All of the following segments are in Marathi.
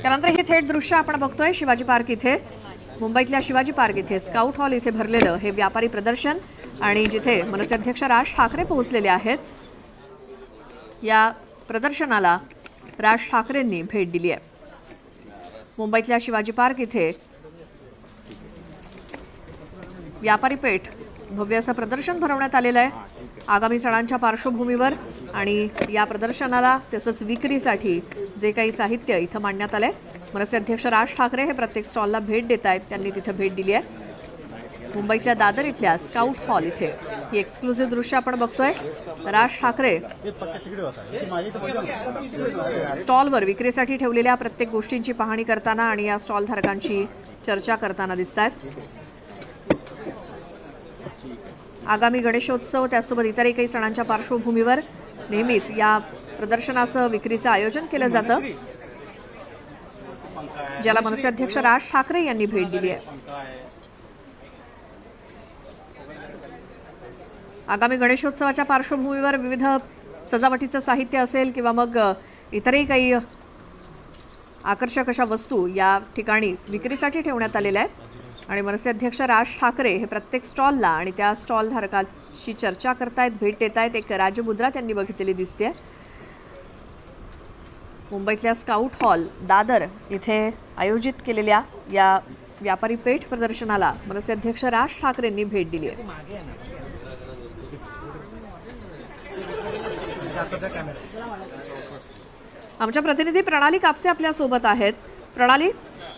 त्यानंतर हे थेट दृश्य आपण बघतोय शिवाजी पार्क इथे, मुंबईतल्या शिवाजी पार्क इथे स्काउट हॉल इथे भरलेलं हे व्यापारी प्रदर्शन आणि जिथे मनसे अध्यक्ष राज ठाकरे पोहोचलेले आहेत। या प्रदर्शनाला राज ठाकरेंनी भेट दिली आहे। मुंबईतल्या शिवाजी पार्क इथे व्यापारी पेठ भव्य असं प्रदर्शन भरवण्यात आलेलं आहे आगामी सणांच्या पार्श्वभूमीवर। आणि या प्रदर्शनाला तसंच विक्रीसाठी जे काही साहित्य इथं मांडण्यात आलंय, मनसे अध्यक्ष राज ठाकरे हे प्रत्येक स्टॉलला भेट देत आहेत, त्यांनी तिथे भेट दिली आहे। मुंबईतल्या दादर इथल्या स्काउट हॉल इथे ही एक्सक्लुझिव्ह दृश्य आपण बघतोय। राज ठाकरे स्टॉलवर विक्रीसाठी ठेवलेल्या प्रत्येक गोष्टींची पाहणी करताना आणि या स्टॉल धारकांची चर्चा करताना दिसतात। आगामी गणेशोत्सव त्याचसोबत इतरही काही सणांच्या पार्श्वभूमीवर नेहमीच या प्रदर्शनाचं विक्रीचं आयोजन केलं जातं, ज्याला मनसे अध्यक्ष राज ठाकरे यांनी भेट दिली आहे। आगामी गणेशोत्सवाच्या पार्श्वभूमीवर विविध सजावटीचं साहित्य असेल किंवा मग इतरही काही आकर्षक अशा वस्तू या ठिकाणी विक्रीसाठी ठेवण्यात आलेल्या आहेत आणि मनसे अध्यक्ष राज ठाकरे हे प्रत्येक स्टॉलला आणि त्या स्टॉल धारकांशी चर्चा करतायत, भेट देत आहेत। एक राजमुद्रा त्यांनी बघितलेली दिसते। मुंबईतल्या स्काउट हॉल दादर इथे आयोजित केलेल्या या व्यापारी पेठ प्रदर्शनाला मनसे अध्यक्ष राज ठाकरेंनी भेट दिली आहे। आमच्या प्रतिनिधी प्रणाली कापसे आपल्या सोबत आहेत। प्रणाली,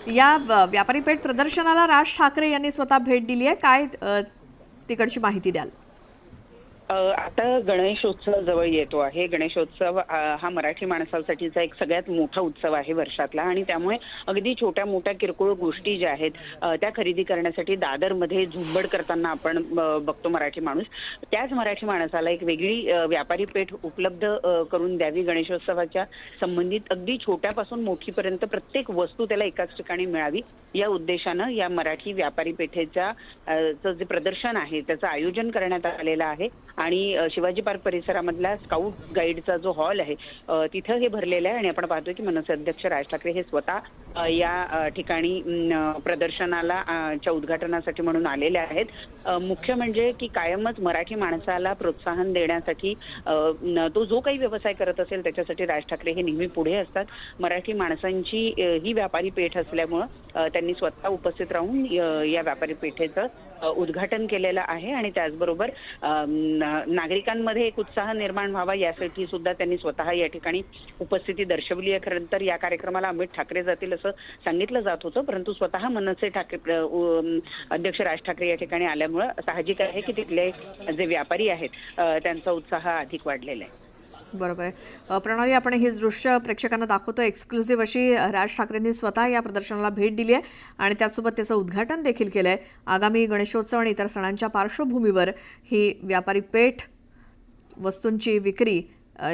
या व्यापारी पेठ प्रदर्शनाला राज ठाकरे यांनी स्वतः भेट दिली आहे, काय तिकडची माहिती द्याल? आता गणेशोत्सव जवळ येतो आहे। गणेशोत्सव हा मराठी माणसांसाठीचा एक सगळ्यात मोठा उत्सव आहे वर्षातला आणि त्यामुळे अगदी छोट्या मोठ्या किरकोळ गोष्टी ज्या आहेत त्या खरेदी करण्यासाठी दादरमध्ये झुंबड करताना आपण बघतो मराठी माणूस। त्याच मराठी माणसाला एक वेगळी व्यापारी पेठ उपलब्ध करून द्यावी, गणेशोत्सवाच्या संबंधित अगदी छोट्यापासून मोठीपर्यंत प्रत्येक वस्तू त्याला एकाच ठिकाणी मिळावी या उद्देशानं या मराठी व्यापारी पेठेच्या जे प्रदर्शन आहे त्याचं आयोजन करण्यात आलेलं आहे। आणि शिवाजी पार्क परिसरामधला स्काउट गाईडचा जो हॉल आहे तिथं हे भरलेलं आहे आणि आपण पाहतोय की मनसे अध्यक्ष राज ठाकरे हे स्वतः या ठिकाणी प्रदर्शनाला च्या उद्घाटनासाठी म्हणून आलेले आहेत। मुख्य म्हणजे की कायमच मराठी माणसाला प्रोत्साहन देण्यासाठी तो जो काही व्यवसाय करत असेल त्याच्यासाठी राज ठाकरे हे नेहमी पुढे असतात। मराठी माणसांची ही व्यापारी पेठ असल्यामुळं त्यांनी स्वतः उपस्थित राहून या व्यापारी पेठेचं उद्घाटन केलेलं आहे आणि त्याचबरोबर नागरिकांमध्ये एक उत्साह निर्माण व्हावा यासाठी सुद्धा त्यांनी स्वतः या ठिकाणी उपस्थिती दर्शवली आहे। खरं तर या कार्यक्रमाला अमित ठाकरे जातील असं सांगितलं जात होतं, परंतु स्वतः मनसे ठाकरे अध्यक्ष राज ठाकरे या ठिकाणी आल्यामुळं साहजिक आहे की तिथले जे व्यापारी आहेत त्यांचा उत्साह अधिक वाढलेला आहे। बरोबर आहे प्रणाली, आपण ही दृश्य प्रेक्षकांना दाखवतो। एक्सक्लुझिव्ह अशी राज ठाकरेंनी स्वतः या प्रदर्शनाला भेट दिली आहे आणि त्यासोबत त्याचं उद्घाटन देखील केलं आहे। आगामी गणेशोत्सव आणि इतर सणांच्या पार्श्वभूमीवर ही व्यापारी पेठ वस्तूंची विक्री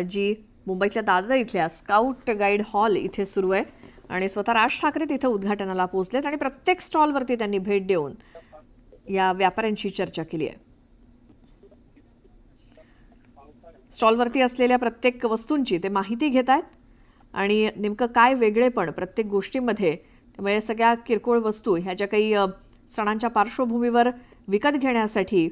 जी मुंबईतल्या दादर इथल्या स्काउट गाईड हॉल इथे सुरू आहे आणि स्वतः राज ठाकरे तिथे उद्घाटनाला पोहोचलेत आणि प्रत्येक स्टॉलवरती त्यांनी भेट देऊन या व्यापाऱ्यांशी चर्चा केली आहे। स्टॉलवरती असलेल्या प्रत्येक वस्तूंची ते माहिती घेत आहेत आणि नेमकं काय वेगळेपण प्रत्येक गोष्टीमध्ये, त्यामुळे सगळ्या किरकोळ वस्तू ह्या ज्या काही सणांच्या पार्श्वभूमीवर विकत घेण्यासाठी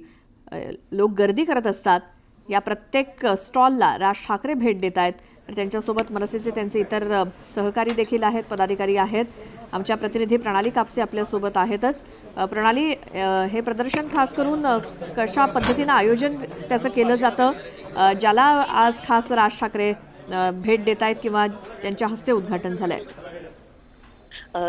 लोक गर्दी करत असतात, या प्रत्येक स्टॉलला राज ठाकरे भेट देत आहेत आणि त्यांच्यासोबत मनसेचे त्यांचे इतर सहकारी देखील आहेत, पदाधिकारी आहेत। आमच्या प्रतिनिधी प्रणाली कापसे आपल्यासोबत आहेतच। प्रणाली, हे प्रदर्शन खास करून कशा पद्धतीनं आयोजन त्याचं केलं जातं, ज्याला आज खास राज ठाकरे भेट देत आहेत किंवा त्यांच्या हस्ते उद्घाटन झालंय?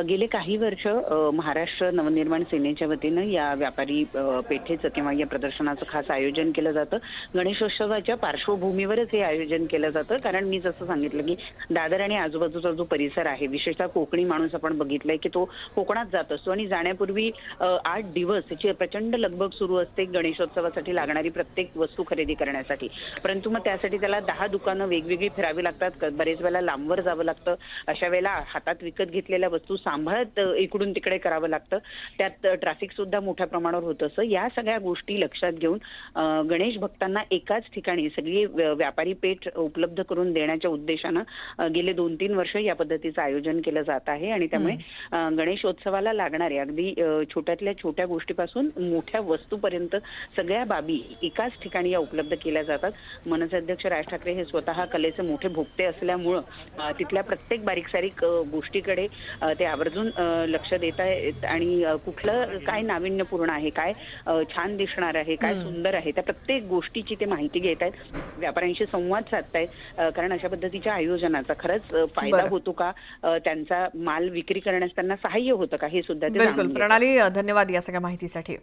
गेले काही वर्ष महाराष्ट्र नवनिर्माण सेनेच्या वतीनं या व्यापारी पेठेचं किंवा या प्रदर्शनाचं खास आयोजन केलं जातं। गणेशोत्सवाच्या पार्श्वभूमीवरच हे आयोजन केलं जातं, कारण मी जसं सांगितलं की दादर आणि आजूबाजूचा जो परिसर आहे, विशेषतः कोकणी माणूस आपण बघितलंय की तो कोकणात जात असतो आणि जाण्यापूर्वी 8 दिवस याची प्रचंड लगबग सुरू असते गणेशोत्सवासाठी लागणारी प्रत्येक वस्तू खरेदी करण्यासाठी। परंतु मग त्यासाठी त्याला 10 दुकानं वेगवेगळी फिरावी लागतात, बरेच वेळेला लांबवर जावं लागतं। अशा वेळेला हातात विकत घेतलेल्या वस्तू वस्तू सांभाळत इकडून तिकडे करावं लागतं. त्यात ट्रॅफिक सुद्धा मोठ्या प्रमाणावर होत असं. या सगळ्या गोष्टी लक्षात घेऊन गणेश भक्तांना एकाच ठिकाणी सगळी व्यापारी पेठ उपलब्ध करून देण्याच्या उद्देशानं गेले 2-3 वर्ष या पद्धतीचं आयोजन केलं जात आहे आणि त्यामुळे गणेशोत्सवाला लागणारे अगदी छोट्यातल्या छोट्या गोष्टीपासून मोठ्या वस्तूपर्यंत सगळ्या बाबी एकाच ठिकाणी या उपलब्ध केल्या जातात. मनसे अध्यक्ष राज ठाकरे हे स्वतः कलेचे मोठे भोक्ते असल्यामुळं तिथल्या प्रत्येक बारीक सारीक गोष्टीकडे ते आवर्जून लक्ष देत आहेत आणि कुठलं काय नाविन्यपूर्ण आहे, काय छान दिसणार आहे, काय सुंदर आहे, त्या प्रत्येक गोष्टीची ते माहिती घेत आहेत. व्यापाऱ्यांशी संवाद साधतायत कारण अशा पद्धतीच्या आयोजनाचा खरंच फायदा होतो का, त्यांचा माल विक्री करण्यास त्यांना सहाय्य होतं का, हे सुद्धा ते बिलकुल जाणून घेतात. प्रणाली, धन्यवाद या सगळ्या माहितीसाठी.